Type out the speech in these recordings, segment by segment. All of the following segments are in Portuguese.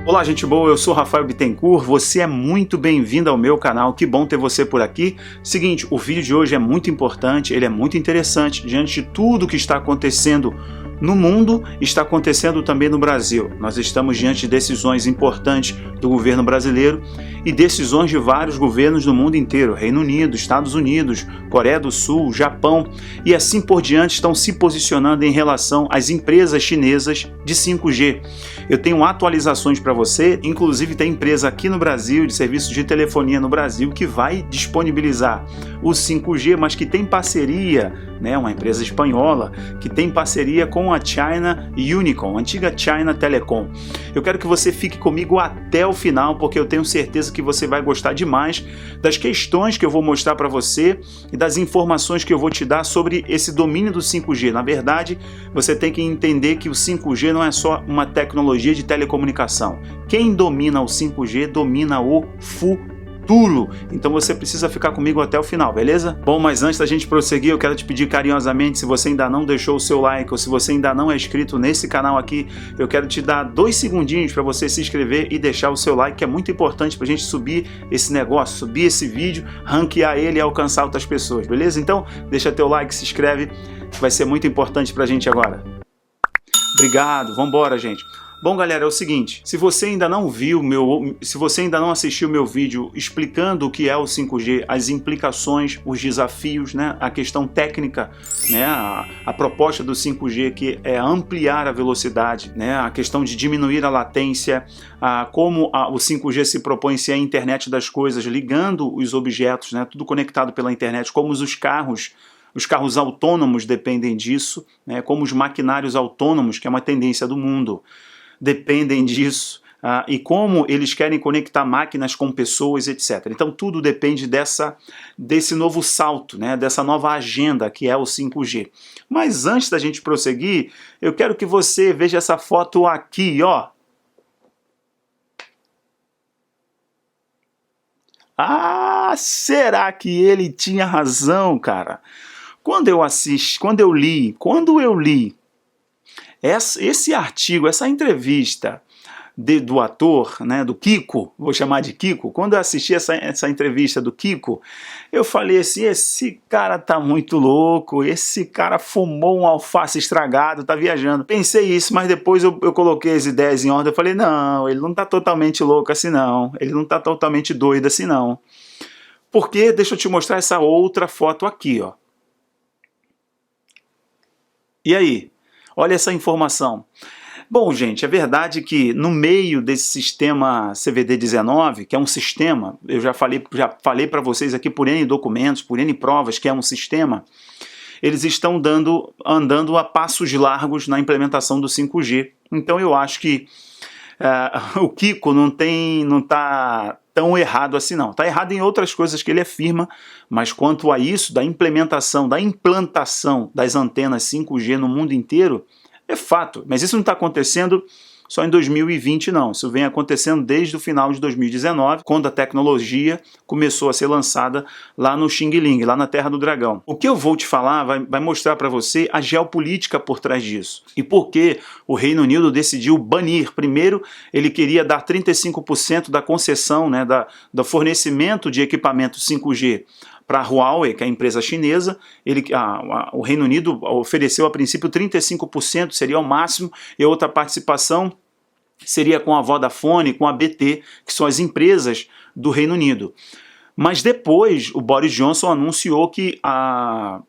Olá, gente boa, eu sou Rafael Bittencourt, você é muito bem-vindo ao meu canal, que bom ter você por aqui. Seguinte, o vídeo de hoje é muito importante, ele é muito interessante, diante de tudo que está acontecendo no mundo, está acontecendo também no Brasil. Nós estamos diante de decisões importantes do governo brasileiro e decisões de vários governos do mundo inteiro, Reino Unido, Estados Unidos, Coreia do Sul, Japão e assim por diante estão se posicionando em relação às empresas chinesas de 5G. Eu tenho atualizações para você, inclusive tem empresa aqui no Brasil, de serviços de telefonia no Brasil, que vai disponibilizar o 5G, mas que tem parceria, né, uma empresa espanhola, que tem parceria com a China Unicom, antiga China Telecom. Eu quero que você fique comigo até o final, porque eu tenho certeza que você vai gostar demais das questões que eu vou mostrar para você e das informações que eu vou te dar sobre esse domínio do 5G. Na verdade, você tem que entender que o 5G não é só uma tecnologia de telecomunicação. Quem domina o 5G domina o futuro. Então você precisa ficar comigo até o final, beleza? Bom, mas antes da gente prosseguir, eu quero te pedir carinhosamente, se você ainda não deixou o seu like ou se você ainda não é inscrito nesse canal aqui, eu quero te dar 2 segundinhos para você se inscrever e deixar o seu like, que é muito importante para a gente subir esse negócio, subir esse vídeo, ranquear ele e alcançar outras pessoas, beleza? Então, deixa teu like, se inscreve, vai ser muito importante para a gente agora. Obrigado, vambora, gente. Bom, galera, é o seguinte, se você ainda não assistiu meu vídeo explicando o que é o 5G, as implicações, os desafios, né, a questão técnica, né, a proposta do 5G, que é ampliar a velocidade, né, a questão de diminuir a latência, como o 5G se propõe ser a internet das coisas, ligando os objetos, né, tudo conectado pela internet, como os carros autônomos dependem disso, né, como os maquinários autônomos, que é uma tendência do mundo, dependem disso, e como eles querem conectar máquinas com pessoas, etc. Então tudo depende desse novo salto, né, dessa nova agenda que é o 5G. Mas antes da gente prosseguir, eu quero que você veja essa foto aqui, ó. Ah, será que ele tinha razão, cara? Quando eu li esse artigo, essa entrevista do ator, né, do Kiko, vou chamar de Kiko, quando eu assisti essa entrevista do Kiko, eu falei assim, esse cara tá muito louco, esse cara fumou um alface estragado, tá viajando. Pensei isso, mas depois eu coloquei as ideias em ordem, eu falei, não, ele não tá totalmente louco assim não, ele não tá totalmente doido assim não. Porque, deixa eu te mostrar essa outra foto aqui, ó. E aí? Olha essa informação. Bom, gente, é verdade que no meio desse sistema CVD-19, que é um sistema, eu já falei para vocês aqui por N documentos, por N provas que é um sistema, eles estão andando a passos largos na implementação do 5G. Então eu acho que o Kiko não está tão errado assim não. Está errado em outras coisas que ele afirma, mas quanto a isso, da implantação das antenas 5G no mundo inteiro, é fato. Mas isso não está acontecendo só em 2020 não, isso vem acontecendo desde o final de 2019, quando a tecnologia começou a ser lançada lá no Xing Ling, lá na Terra do Dragão. O que eu vou te falar vai mostrar para você a geopolítica por trás disso. E por que o Reino Unido decidiu banir. Primeiro, ele queria dar 35% da concessão, né, do fornecimento de equipamento 5G para a Huawei, que é a empresa chinesa. O Reino Unido ofereceu a princípio 35%, seria o máximo, e outra participação seria com a Vodafone, com a BT, que são as empresas do Reino Unido. Mas depois o Boris Johnson anunciou que a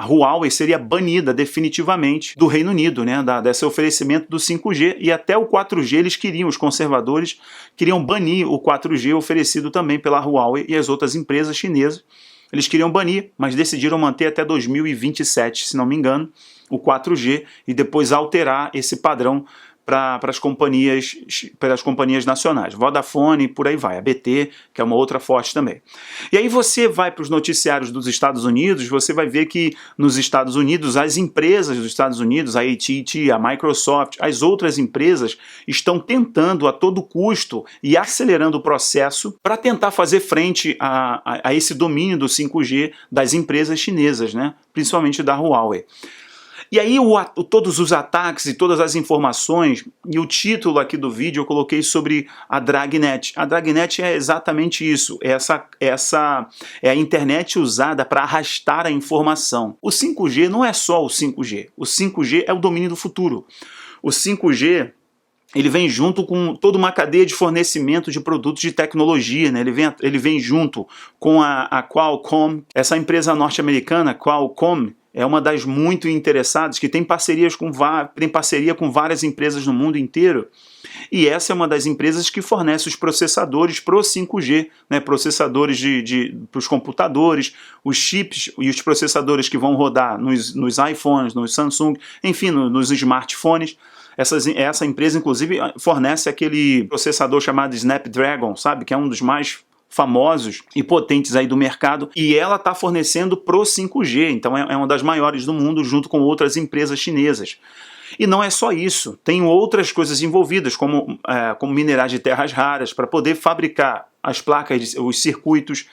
Huawei seria banida definitivamente do Reino Unido, né, desse oferecimento do 5G, e até o 4G os conservadores queriam banir o 4G oferecido também pela Huawei e as outras empresas chinesas. Eles queriam banir, mas decidiram manter até 2027, se não me engano, o 4G e depois alterar esse padrão para as companhias nacionais, Vodafone, por aí vai, a BT, que é uma outra forte também. E aí você vai para os noticiários dos Estados Unidos, você vai ver que nos Estados Unidos, as empresas dos Estados Unidos, a AT&T, a Microsoft, as outras empresas estão tentando a todo custo e acelerando o processo para tentar fazer frente a esse domínio do 5G das empresas chinesas, né? Principalmente da Huawei. E aí todos os ataques e todas as informações, e o título aqui do vídeo eu coloquei sobre a Dragnet. A Dragnet é exatamente isso, é a internet usada para arrastar a informação. O 5G não é só o 5G, o 5G é o domínio do futuro. O 5G ele vem junto com toda uma cadeia de fornecimento de produtos de tecnologia, né? Ele vem junto com a Qualcomm, essa empresa norte-americana, Qualcomm, é uma das muito interessadas, que tem parceria com várias empresas no mundo inteiro, e essa é uma das empresas que fornece os processadores para o 5G, né? Processadores para os computadores, os chips e os processadores que vão rodar nos iPhones, nos Samsung, enfim, nos smartphones. Essa empresa, inclusive, fornece aquele processador chamado Snapdragon, sabe? Que é um dos mais famosos e potentes aí do mercado, e ela está fornecendo pro 5G, então é uma das maiores do mundo, junto com outras empresas chinesas. E não é só isso, tem outras coisas envolvidas, como minerais de terras raras, para poder fabricar as placas, os circuitos,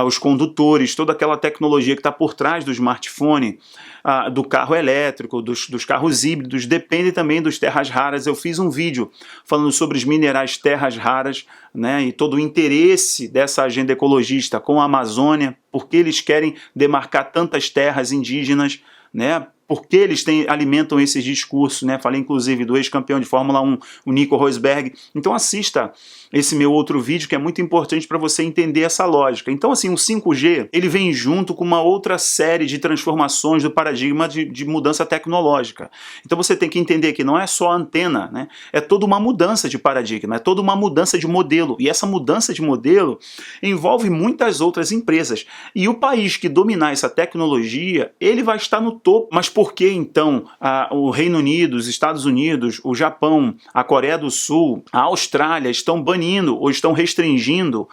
os condutores, toda aquela tecnologia que está por trás do smartphone, do carro elétrico, dos carros híbridos, depende também dos terras raras. Eu fiz um vídeo falando sobre os minerais terras raras, né, e todo o interesse dessa agenda ecologista com a Amazônia, porque eles querem demarcar tantas terras indígenas, né, porque eles alimentam esses discursos, né? Falei inclusive do ex-campeão de Fórmula 1, o Nico Rosberg. Então assista esse meu outro vídeo que é muito importante para você entender essa lógica. Então assim, o 5G, ele vem junto com uma outra série de transformações do paradigma de mudança tecnológica. Então você tem que entender que não é só a antena, né? É toda uma mudança de paradigma, é toda uma mudança de modelo. E essa mudança de modelo envolve muitas outras empresas. E o país que dominar essa tecnologia, ele vai estar no topo. Mas por que então o Reino Unido, os Estados Unidos, o Japão, a Coreia do Sul, a Austrália estão banindo ou estão restringindo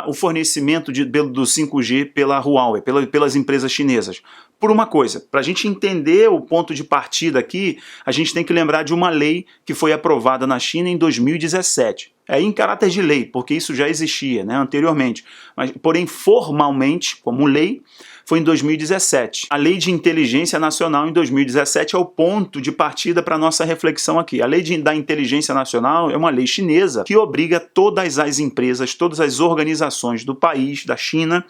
o fornecimento do 5G pela Huawei, pelas empresas chinesas? Por uma coisa, para a gente entender o ponto de partida aqui, a gente tem que lembrar de uma lei que foi aprovada na China em 2017. É em caráter de lei, porque isso já existia, né, anteriormente, mas, porém formalmente, como lei, foi em 2017. A Lei de Inteligência Nacional em 2017 é o ponto de partida para a nossa reflexão aqui. A Lei da Inteligência Nacional é uma lei chinesa que obriga todas as empresas, todas as organizações do país, da China,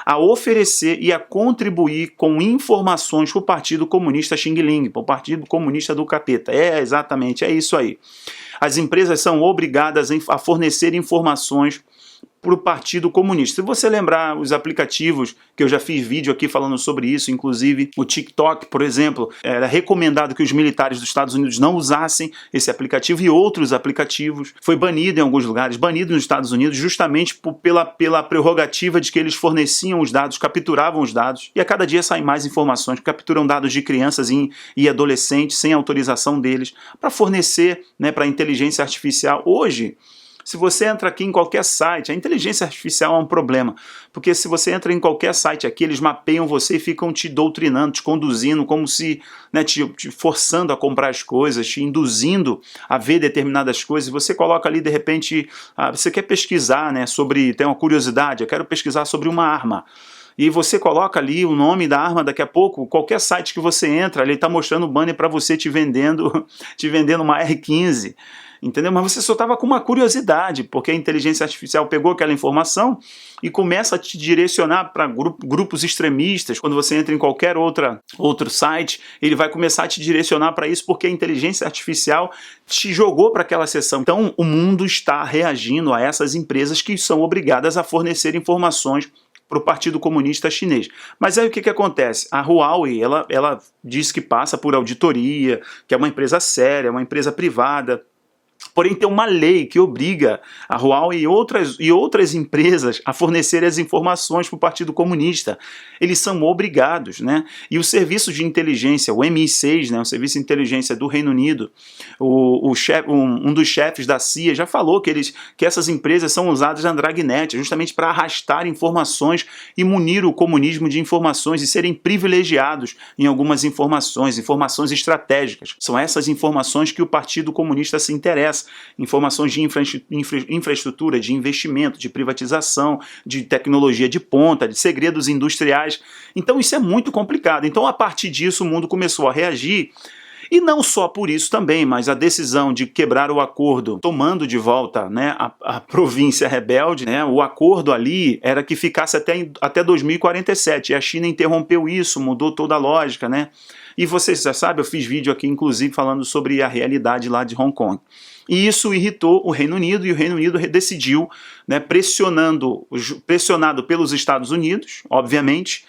a oferecer e a contribuir com informações para o Partido Comunista Xing Ling, para o Partido Comunista do Capeta. Exatamente, é isso aí. As empresas são obrigadas a fornecer informações para o Partido Comunista. Se você lembrar os aplicativos, que eu já fiz vídeo aqui falando sobre isso, inclusive o TikTok, por exemplo, era recomendado que os militares dos Estados Unidos não usassem esse aplicativo e outros aplicativos. Foi banido em alguns lugares, banido nos Estados Unidos justamente pela prerrogativa de que eles forneciam os dados, capturavam os dados, e a cada dia saem mais informações, capturam dados de crianças e adolescentes sem autorização deles, para fornecer, né, para a inteligência artificial. Hoje, se você entra aqui em qualquer site, a inteligência artificial é um problema, porque se você entra em qualquer site aqui, eles mapeiam você e ficam te doutrinando, te conduzindo, como se, né, te forçando a comprar as coisas, te induzindo a ver determinadas coisas. Você coloca ali, de repente, você quer pesquisar, né, tem uma curiosidade, eu quero pesquisar sobre uma arma. E você coloca ali o nome da arma, daqui a pouco, qualquer site que você entra, ele está mostrando o banner para você te vendendo uma R15. Entendeu? Mas você só estava com uma curiosidade, porque a inteligência artificial pegou aquela informação e começa a te direcionar para grupos extremistas. Quando você entra em qualquer outro site, ele vai começar a te direcionar para isso, porque a inteligência artificial te jogou para aquela seção. Então o mundo está reagindo a essas empresas que são obrigadas a fornecer informações para o Partido Comunista Chinês. Mas aí o que acontece? A Huawei, ela diz que passa por auditoria, que é uma empresa séria, uma empresa privada. Porém, tem uma lei que obriga a Huawei e outras empresas a fornecer as informações para o Partido Comunista. Eles são obrigados, né? E o serviço de inteligência, o MI6, né, o serviço de inteligência do Reino Unido, um dos chefes da CIA já falou que essas empresas são usadas na Dragnet justamente para arrastar informações e munir o comunismo de informações e serem privilegiados em algumas informações estratégicas. São essas informações que o Partido Comunista se interessa. informações de infraestrutura, de investimento, de privatização, de tecnologia de ponta, de segredos industriais. Então isso é muito complicado. Então a partir disso o mundo começou a reagir. E não só por isso também, mas a decisão de quebrar o acordo, tomando de volta, né, a província rebelde, né, o acordo ali era que ficasse até 2047, e a China interrompeu isso, mudou toda a lógica, né? E vocês já sabem, eu fiz vídeo aqui inclusive falando sobre a realidade lá de Hong Kong. E isso irritou o Reino Unido, e o Reino Unido decidiu, né, pressionado pelos Estados Unidos, obviamente.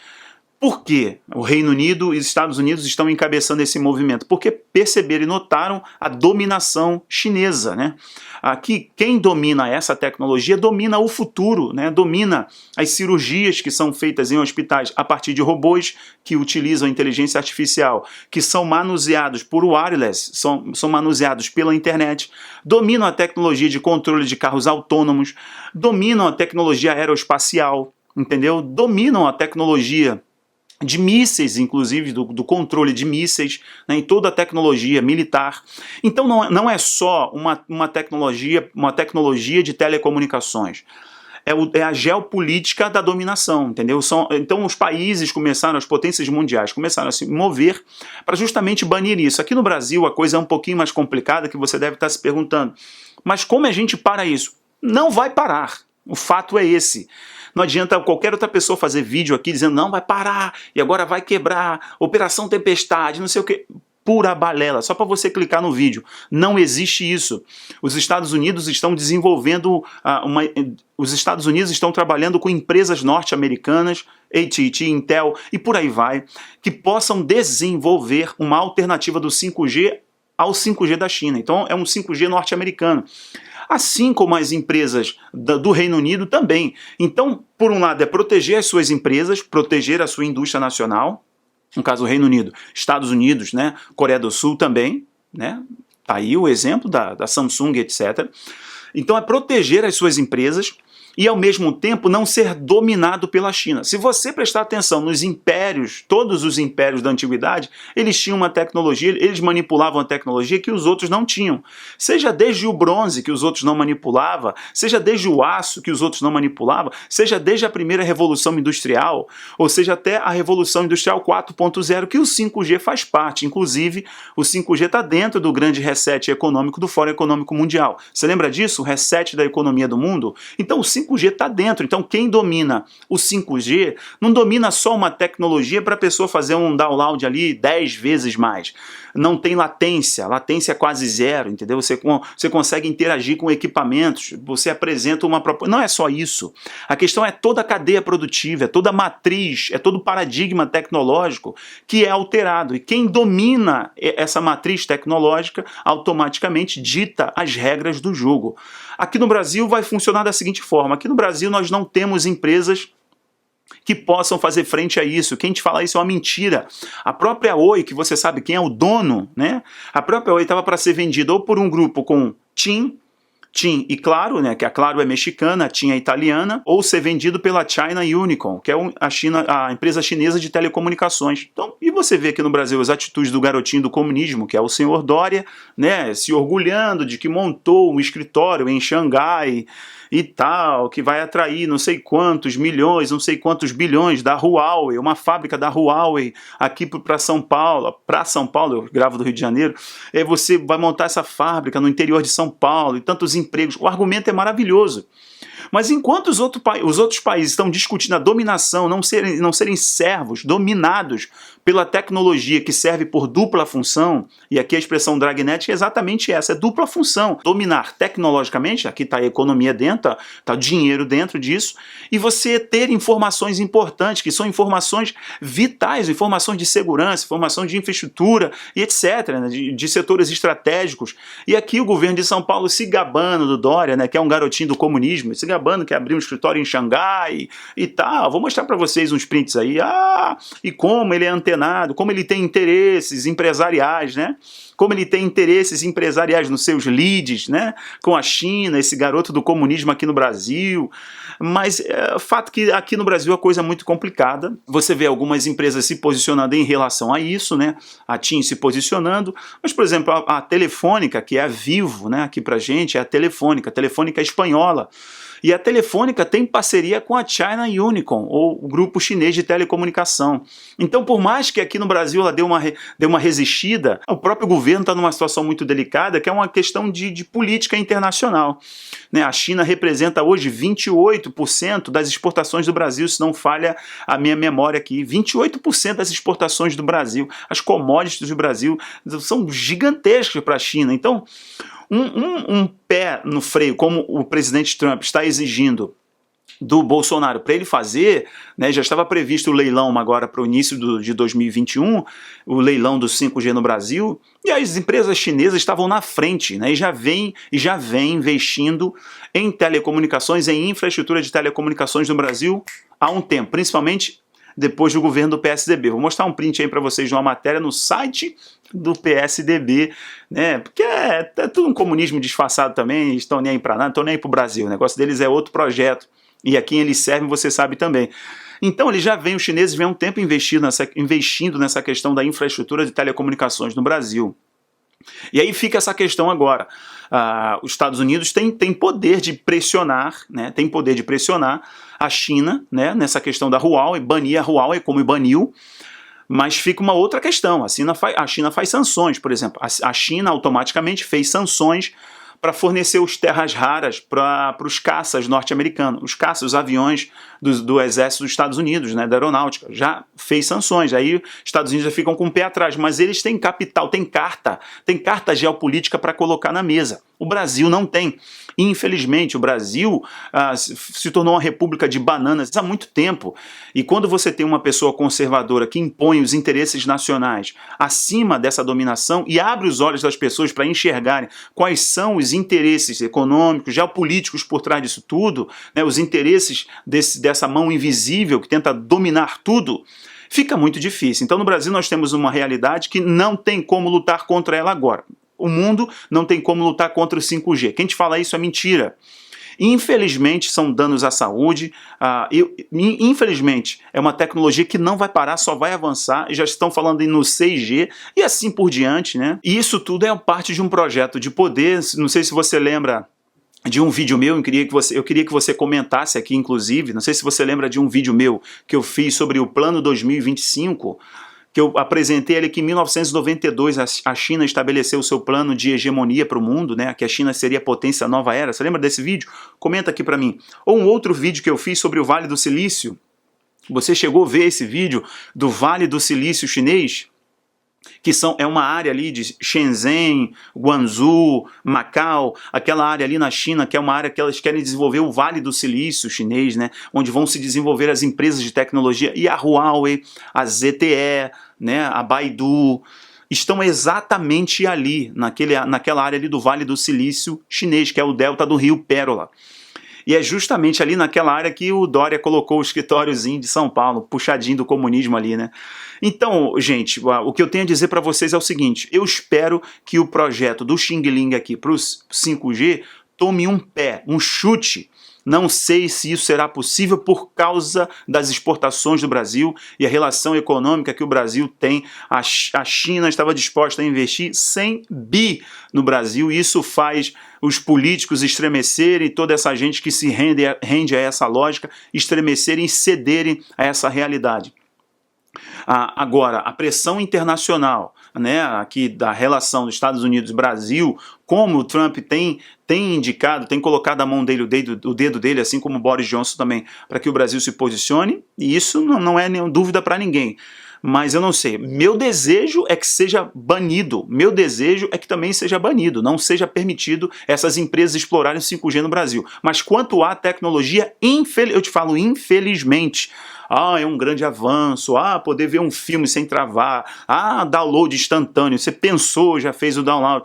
Por que o Reino Unido e os Estados Unidos estão encabeçando esse movimento? Porque perceberam e notaram a dominação chinesa, né? Aqui, quem domina essa tecnologia domina o futuro, né? Domina as cirurgias que são feitas em hospitais a partir de robôs que utilizam inteligência artificial, que são manuseados por wireless, são manuseados pela internet, dominam a tecnologia de controle de carros autônomos, dominam a tecnologia aeroespacial, entendeu? Dominam a tecnologia de mísseis, inclusive, do controle de mísseis, né, em toda a tecnologia militar. Então não é só uma tecnologia de telecomunicações. É a geopolítica da dominação, entendeu? Então os países começaram, as potências mundiais começaram a se mover para justamente banir isso. Aqui no Brasil a coisa é um pouquinho mais complicada, que você deve estar se perguntando. Mas como a gente para isso? Não vai parar. O fato é esse. Não adianta qualquer outra pessoa fazer vídeo aqui dizendo não, vai parar, e agora vai quebrar, Operação Tempestade, não sei o que. Pura balela, só para você clicar no vídeo. Não existe isso. Os Estados Unidos estão desenvolvendo, os Estados Unidos estão trabalhando com empresas norte-americanas, AT&T, Intel e por aí vai, que possam desenvolver uma alternativa do 5G ao 5G da China. Então é um 5G norte-americano. Assim como as empresas do Reino Unido também. Então, por um lado, é proteger as suas empresas, proteger a sua indústria nacional, no caso o Reino Unido, Estados Unidos, né, Coreia do Sul também, né, tá aí o exemplo da Samsung, etc. Então é proteger as suas empresas e ao mesmo tempo não ser dominado pela China. Se você prestar atenção nos impérios, todos os impérios da antiguidade, eles tinham uma tecnologia, eles manipulavam a tecnologia que os outros não tinham. Seja desde o bronze, que os outros não manipulavam, seja desde o aço, que os outros não manipulavam, seja desde a primeira revolução industrial, ou seja até a revolução industrial 4.0, que o 5G faz parte. Inclusive, o 5G está dentro do grande reset econômico do Fórum Econômico Mundial. Você lembra disso? O reset da economia do mundo? Então o 5G está dentro. Então quem domina o 5G não domina só uma tecnologia para a pessoa fazer um download ali 10 vezes mais. Não tem latência é quase zero, entendeu? Você consegue interagir com equipamentos, você apresenta uma proposta. Não é só isso. A questão é toda a cadeia produtiva, é toda a matriz, é todo o paradigma tecnológico que é alterado. E quem domina essa matriz tecnológica automaticamente dita as regras do jogo. Aqui no Brasil vai funcionar da seguinte forma. Aqui no Brasil nós não temos empresas que possam fazer frente a isso. Quem te fala isso é uma mentira. A própria Oi, que você sabe quem é o dono, né? A própria Oi estava para ser vendida ou por um grupo com TIM e Claro, né, que a Claro é mexicana, a TIM é italiana, ou ser vendido pela China Unicom, que é a empresa chinesa de telecomunicações. Então, e você vê aqui no Brasil as atitudes do garotinho do comunismo, que é o senhor Dória, né, se orgulhando de que montou um escritório em Xangai e tal, que vai atrair não sei quantos milhões, não sei quantos bilhões da Huawei, uma fábrica da Huawei aqui para São Paulo, eu gravo do Rio de Janeiro, você vai montar essa fábrica no interior de São Paulo e tantos empregos. O argumento é maravilhoso. Mas enquanto os outros países estão discutindo a dominação, não serem servos, dominados pela tecnologia que serve por dupla função, e aqui a expressão Dragnet é exatamente essa, é dupla função. Dominar tecnologicamente, aqui está a economia dentro, está o dinheiro dentro disso, e você ter informações importantes, que são informações vitais, informações de segurança, informações de infraestrutura e etc., né, de setores estratégicos. E aqui o governo de São Paulo se gabando do Dória, né, que é um garotinho do comunismo, se gabando que abriu um escritório em Xangai e tal. Vou mostrar para vocês uns prints aí. E como ele é antenado, como ele tem interesses empresariais, né? Como ele tem interesses empresariais nos seus leads, né? Com a China, esse garoto do comunismo aqui no Brasil. Mas fato que aqui no Brasil a coisa é muito complicada. Você vê algumas empresas se posicionando em relação a isso, né? A TIM se posicionando. Mas, por exemplo, a Telefônica, que é a Vivo, né? Aqui pra gente, é a Telefônica espanhola. E a Telefônica tem parceria com a China Unicom, ou o grupo chinês de telecomunicação. Então, por mais que aqui no Brasil ela deu uma resistida, o próprio governo está numa situação muito delicada, que é uma questão de política internacional. Né? A China representa hoje 28% das exportações do Brasil, se não falha a minha memória aqui. 28% das exportações do Brasil. As commodities do Brasil são gigantescas para a China. Então, um pé no freio, como o presidente Trump está exigindo do Bolsonaro para ele fazer, né, já estava previsto o leilão agora para o início de 2021, o leilão do 5G no Brasil, e as empresas chinesas estavam na frente, né, e já vem investindo em telecomunicações, em infraestrutura de telecomunicações no Brasil há um tempo, principalmente depois do governo do PSDB. Vou mostrar um print aí para vocês de uma matéria no site do PSDB, né? Porque é tudo um comunismo disfarçado também, estão nem aí para nada, não estão nem aí para o Brasil. O negócio deles é outro projeto e a quem eles servem você sabe também. Então os chineses vêm há um tempo investindo nessa questão da infraestrutura de telecomunicações no Brasil. E aí fica essa questão agora. Os Estados Unidos têm poder de pressionar, né, a China, né, nessa questão da Huawei, banir a Huawei como baniu, mas fica uma outra questão. A China faz sanções, por exemplo. A China automaticamente fez sanções para fornecer os terras raras para os caças norte-americanos, os aviões do exército dos Estados Unidos, né, da aeronáutica, já fez sanções, aí os Estados Unidos já ficam com o pé atrás, mas eles têm capital, têm carta geopolítica para colocar na mesa. O Brasil não tem. Infelizmente, o Brasil se tornou uma república de bananas há muito tempo. E quando você tem uma pessoa conservadora que impõe os interesses nacionais acima dessa dominação e abre os olhos das pessoas para enxergarem quais são os interesses econômicos, geopolíticos por trás disso tudo, né, os interesses dessa mão invisível que tenta dominar tudo, fica muito difícil. Então, no Brasil, nós temos uma realidade que não tem como lutar contra ela agora. O mundo não tem como lutar contra o 5G. Quem te fala isso é mentira. Infelizmente, são danos à saúde. Infelizmente, é uma tecnologia que não vai parar, só vai avançar. Já estão falando no 6G e assim por diante, né? E isso tudo é parte de um projeto de poder. Não sei se você lembra de um vídeo meu, eu queria que você comentasse aqui, inclusive. Não sei se você lembra de um vídeo meu que eu fiz sobre o Plano 2025, que eu apresentei ali que em 1992 a China estabeleceu o seu plano de hegemonia para o mundo, né, que a China seria a potência da nova era. Você lembra desse vídeo? Comenta aqui para mim. Ou um outro vídeo que eu fiz sobre o Vale do Silício. Você chegou a ver esse vídeo do Vale do Silício chinês? Que é uma área ali de Shenzhen, Guangzhou, Macau, aquela área ali na China, que é uma área que elas querem desenvolver o Vale do Silício chinês, né, onde vão se desenvolver as empresas de tecnologia, e a Huawei, a ZTE, né, a Baidu, estão exatamente ali, naquela área ali do Vale do Silício chinês, que é o delta do rio Pérola. E é justamente ali naquela área que o Dória colocou o escritóriozinho de São Paulo, puxadinho do comunismo ali, né? Então, gente, o que eu tenho a dizer para vocês é o seguinte: eu espero que o projeto do Xing Ling aqui para o 5G tome um pé, um chute. Não sei se isso será possível por causa das exportações do Brasil e a relação econômica que o Brasil tem. A China estava disposta a investir 100 bi no Brasil e isso faz os políticos estremecerem, toda essa gente que se rende a essa lógica, estremecerem e cederem a essa realidade. Agora, a pressão internacional, né, aqui da relação dos Estados Unidos e Brasil, como o Trump tem indicado, tem colocado a mão dele, o dedo dele, assim como o Boris Johnson também, para que o Brasil se posicione, e isso não é nenhuma dúvida para ninguém. Mas eu não sei, meu desejo é que seja banido, meu desejo é que também seja banido, não seja permitido essas empresas explorarem o 5G no Brasil. Mas quanto à tecnologia, eu te falo infelizmente, é um grande avanço, poder ver um filme sem travar, download instantâneo, você pensou, já fez o download.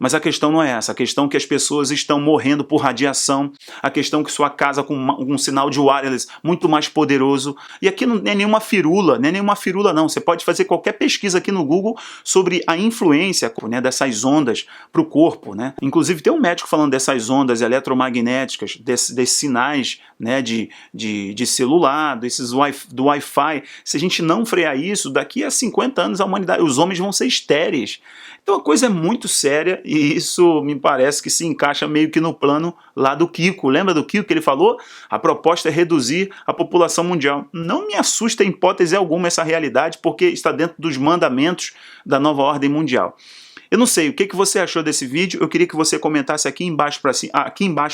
Mas a questão não é essa, a questão é que as pessoas estão morrendo por radiação, a questão é que sua casa com um sinal de wireless muito mais poderoso, e aqui não é nenhuma firula, não, você pode fazer qualquer pesquisa aqui no Google sobre a influência, né, dessas ondas para o corpo, né? Inclusive tem um médico falando dessas ondas eletromagnéticas, desses sinais, né, de celular, do Wi-Fi. Se a gente não frear isso, daqui a 50 anos a humanidade, os homens vão ser estéreis. Então a coisa é muito séria e isso me parece que se encaixa meio que no plano lá do Kiko. Lembra do Kiko que ele falou? A proposta é reduzir a população mundial. Não me assusta em hipótese alguma essa realidade, porque está dentro dos mandamentos da nova ordem mundial. Eu não sei, o que você achou desse vídeo? Eu queria que você comentasse aqui embaixo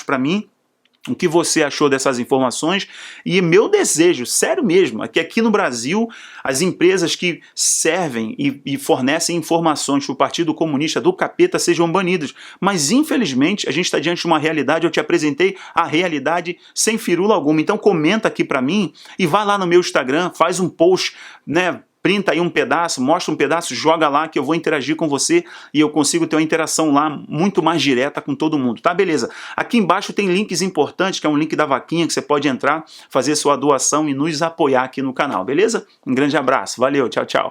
para mim o que você achou dessas informações, e meu desejo, sério mesmo, é que aqui no Brasil as empresas que servem e fornecem informações para o Partido Comunista do capeta sejam banidas. Mas infelizmente a gente está diante de uma realidade, eu te apresentei a realidade sem firula alguma. Então comenta aqui para mim e vai lá no meu Instagram, faz um post, né? Printa aí um pedaço, mostra um pedaço, joga lá que eu vou interagir com você e eu consigo ter uma interação lá muito mais direta com todo mundo, tá? Beleza. Aqui embaixo tem links importantes, que é um link da vaquinha que você pode entrar, fazer sua doação e nos apoiar aqui no canal, beleza? Um grande abraço, valeu, tchau, tchau.